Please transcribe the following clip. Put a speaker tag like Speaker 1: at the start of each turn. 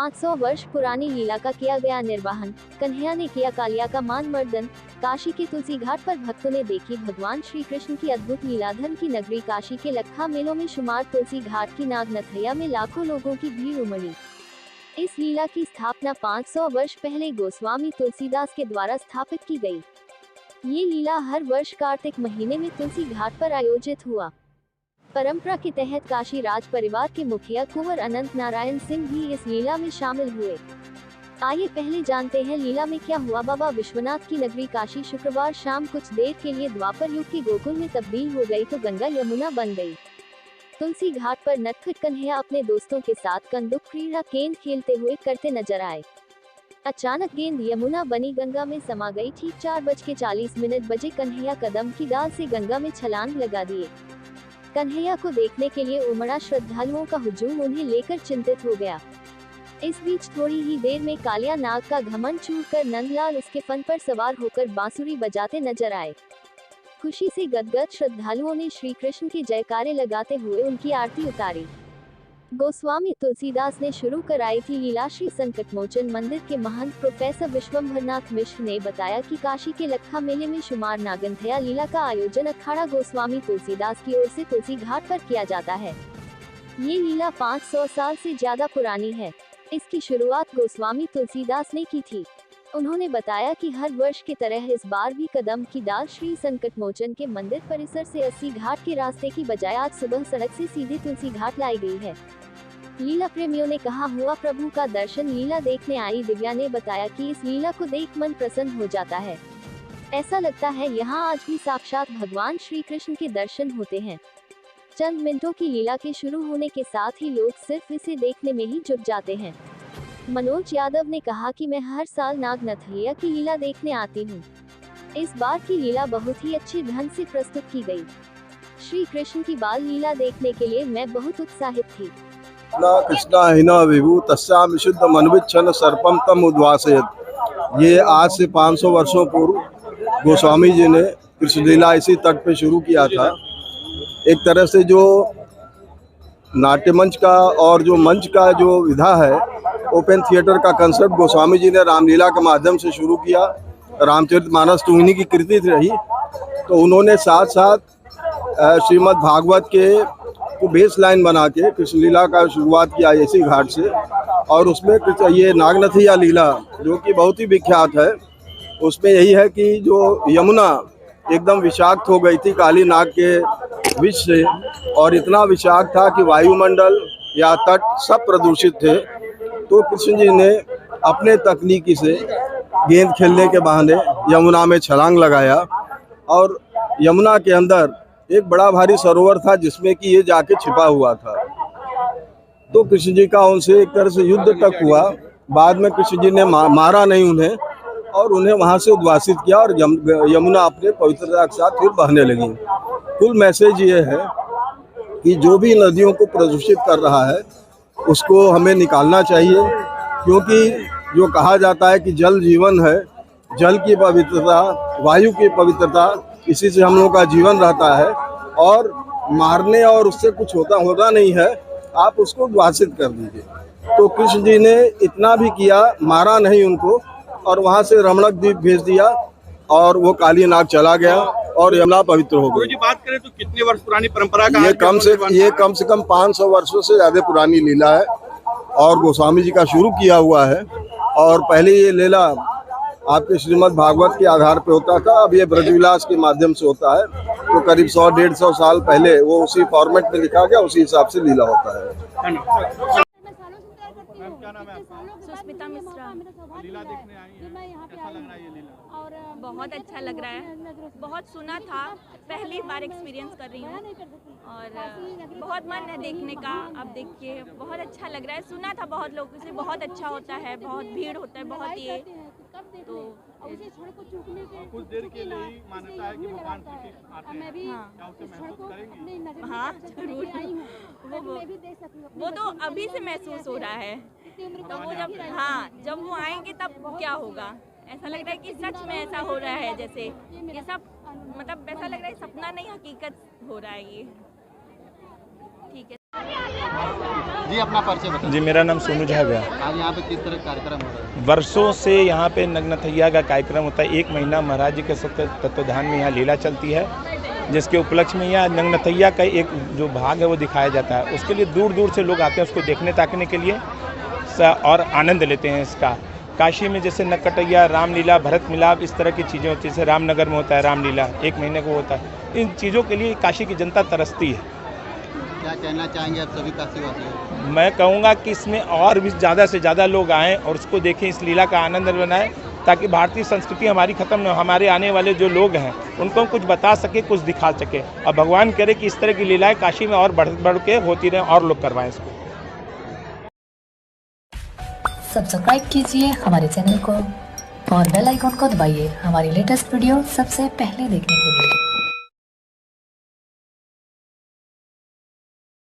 Speaker 1: 500 वर्ष पुरानी लीला का किया गया निर्वहन। कन्हैया ने किया कालिया का मान मर्दन। काशी के तुलसी घाट पर भक्तों ने देखी भगवान श्री कृष्ण की अद्भुत लीला। धर्म की नगरी काशी के लखा मेलों में शुमार तुलसी घाट की नागनथैया में लाखों लोगों की भीड़ उमड़ी। इस लीला की स्थापना 500 वर्ष पहले गोस्वामी तुलसीदास के द्वारा स्थापित की गई। ये लीला हर वर्ष कार्तिक महीने में तुलसी घाट पर आयोजित हुआ। परंपरा के तहत काशी राज परिवार के मुखिया कुंवर अनंत नारायण सिंह भी इस लीला में शामिल हुए। आइए पहले जानते हैं लीला में क्या हुआ। बाबा विश्वनाथ की नगरी काशी शुक्रवार शाम कुछ देर के लिए द्वापर युग के गोकुल में तब्दील हो गई तो गंगा यमुना बन गई। तुलसी घाट पर नटखट कन्हैया अपने दोस्तों के साथ कंदुक क्रीड़ा गेंद खेलते हुए करते नजर आए। अचानक गेंद यमुना बनी गंगा में समा गई। ठीक 4:40 बजे कन्हैया कदम की डाल से गंगा में छलांग लगा दिए। कन्हैया को देखने के लिए उमड़ा श्रद्धालुओं का हुजूम उन्हें लेकर चिंतित हो गया। इस बीच थोड़ी ही देर में कालिया नाग का घमंड चूरकर नंदलाल उसके फन पर सवार होकर बांसुरी बजाते नजर आए। खुशी से गदगद श्रद्धालुओं ने श्री कृष्ण के जयकारे लगाते हुए उनकी आरती उतारी। गोस्वामी तुलसीदास ने शुरू कराई थी लीला। श्री संकटमोचन मंदिर के महंत प्रोफेसर विश्वंभरनाथ मिश्र ने बताया कि काशी के लखा मेले में शुमार नागनथैया लीला का आयोजन अखाड़ा गोस्वामी तुलसीदास की ओर से तुलसी घाट पर किया जाता है। ये लीला 500 साल से ज्यादा पुरानी है। इसकी शुरुआत गोस्वामी तुलसीदास ने की थी। उन्होंने बताया कि हर वर्ष की तरह इस बार भी कदम की डाल श्री संकटमोचन के मंदिर परिसर से 80 घाट के रास्ते की बजाय आज सुबह सड़क से सीधे तुलसी घाट लाई गई है। लीला प्रेमियों ने कहा हुआ प्रभु का दर्शन। लीला देखने आई दिव्या ने बताया कि इस लीला को देख मन प्रसन्न हो जाता है। ऐसा लगता है यहाँ आज भी साक्षात भगवान श्री कृष्ण के दर्शन होते हैं। चंद मिनटों की लीला के शुरू होने के साथ ही लोग सिर्फ इसे देखने में ही जुट जाते हैं। मनोज यादव ने कहा कि मैं हर साल नागनथैया की लीला देखने आती हूँ। इस बार की लीला बहुत ही अच्छे ढंग से प्रस्तुत की गई। श्री कृष्ण की बाल लीला देखने के लिए मैं बहुत उत्साहित थी।
Speaker 2: कृष्णा हिना विभु तस्याम विशुद्ध मनविच्छन सर्पम तम उद्वासयत। ये आज से 500 वर्षों पूर्व गोस्वामी जी ने कृष्ण लीला इसी तट पे शुरू किया था। एक तरह से जो नाट्य मंच का और जो मंच का जो विधा है, ओपन थिएटर का कंसेप्ट गोस्वामी जी ने रामलीला के माध्यम से शुरू किया। रामचरितमानस तो उन्हीं की कृति रही, तो उन्होंने साथ साथ श्रीमद् भागवत के को बेस लाइन बना के कृष्ण लीला का शुरुआत किया इसी घाट से। और उसमें ये नागनथैया लीला जो कि बहुत ही विख्यात है, उसमें यही है कि जो यमुना एकदम विषाक्त हो गई थी काली नाग के विष से, और इतना विषाक्त था कि वायुमंडल या तट सब प्रदूषित थे। तो कृष्ण जी ने अपने तकनीकी से गेंद खेलने के बहाने यमुना में छलांग लगाया और यमुना के अंदर एक बड़ा भारी सरोवर था जिसमें कि ये जाके छिपा हुआ था। तो कृष्ण जी का उनसे एक तरह से युद्ध तक हुआ। बाद में कृष्ण जी ने मारा नहीं उन्हें और उन्हें वहां से उद्वासित किया और यमुना अपने पवित्रता के साथ फिर बहने लगी। कुल मैसेज ये है कि जो भी नदियों को प्रदूषित कर रहा है उसको हमें निकालना चाहिए, क्योंकि जो कहा जाता है कि जल जीवन है, जल की पवित्रता, वायु की पवित्रता, इसी से हम लोगों का जीवन रहता है। और मारने और उससे कुछ होता नहीं है, आप उसको उद्वासित कर दीजिए। तो कृष्ण जी ने इतना भी किया, मारा नहीं उनको, और वहाँ से रमणक द्वीप भेज दिया और वो काली नाग चला गया और यमुना पवित्र हो गई।
Speaker 3: बात करें तो कितने वर्ष पुरानी परंपरा का
Speaker 2: ये कम से कम 500 वर्षों से ज्यादा पुरानी लीला है और गोस्वामी जी का शुरू किया हुआ है। और पहले ये लीला आपके श्रीमद् भागवत के आधार पे होता था, अब ये ब्रजविलास के माध्यम से होता है। तो करीब 100-150 साल पहले वो उसी फॉर्मेट में लिखा गया, उसी हिसाब से लीला होता है।
Speaker 3: क्या नाम है आपका?
Speaker 4: सुस्मिता मिश्रा।
Speaker 3: लीला देखने आई हैं, कैसा लग रहा है ये लीला?
Speaker 4: और बहुत अच्छा लग रहा है। बहुत सुना था, पहली बार एक्सपीरियंस कर रही हूँ और बहुत मन है देखने का। अब देखिए बहुत अच्छा लग रहा है। सुना था बहुत लोगों से बहुत अच्छा होता है, बहुत भीड़ होता है, बहुत ये तो
Speaker 3: कुछ देर के लिए ही मान्यता है कि भगवान श्री कृष्ण आते हैं। क्या उसे महसूस करेंगी?
Speaker 4: हाँ जरूर। वो तो अभी से महसूस हो रहा है, तो वो जब वो आएंगे तब क्या होगा। ऐसा लग रहा है कि सच में ऐसा हो रहा है, जैसे ये सब मतलब ऐसा लग रहा है सपना नहीं हकीकत हो रहा है ये। ठीक है।
Speaker 5: जी अपना परिचय बताइए।
Speaker 6: जी मेरा नाम सोनू झा गया।
Speaker 5: आज यहाँ पे किस तरह का कार्यक्रम हो रहा है?
Speaker 6: वर्षों से यहाँ पे नगनथैया का कार्यक्रम होता है। 1 महीना महाराज जी के तत्वाधान में यहाँ लीला चलती है, जिसके उपलक्ष्य में यहाँ नगनथैया का एक जो भाग है वो दिखाया जाता है। उसके लिए दूर दूर से लोग आते हैं उसको देखने ताकने के लिए और आनंद लेते हैं इसका। काशी में जैसे नकटैया, रामलीला, भरत मिलाप, इस तरह की चीज़ें होती है। जैसे रामनगर में होता है रामलीला, 1 महीने को होता है। इन चीज़ों के लिए काशी की जनता तरसती है।
Speaker 5: क्या कहना चाहेंगे आप सभी काशीवासियों?
Speaker 6: मैं कहूँगा कि इसमें और भी ज़्यादा से ज़्यादा लोग आएँ और उसको देखें, इस लीला का आनंद बनाएं, ताकि भारतीय संस्कृति हमारी ख़त्म न हो। हमारे आने वाले जो लोग हैं उनको हम कुछ बता सके, कुछ दिखा सके, और भगवान करे कि इस तरह की लीलाएं काशी में और बढ़ के होती रहें और लोग करवाएं इसको।
Speaker 7: सब्सक्राइब कीजिए हमारे चैनल को और बेल आइकॉन को दबाइए हमारी लेटेस्ट वीडियो सबसे पहले देखने के लिए।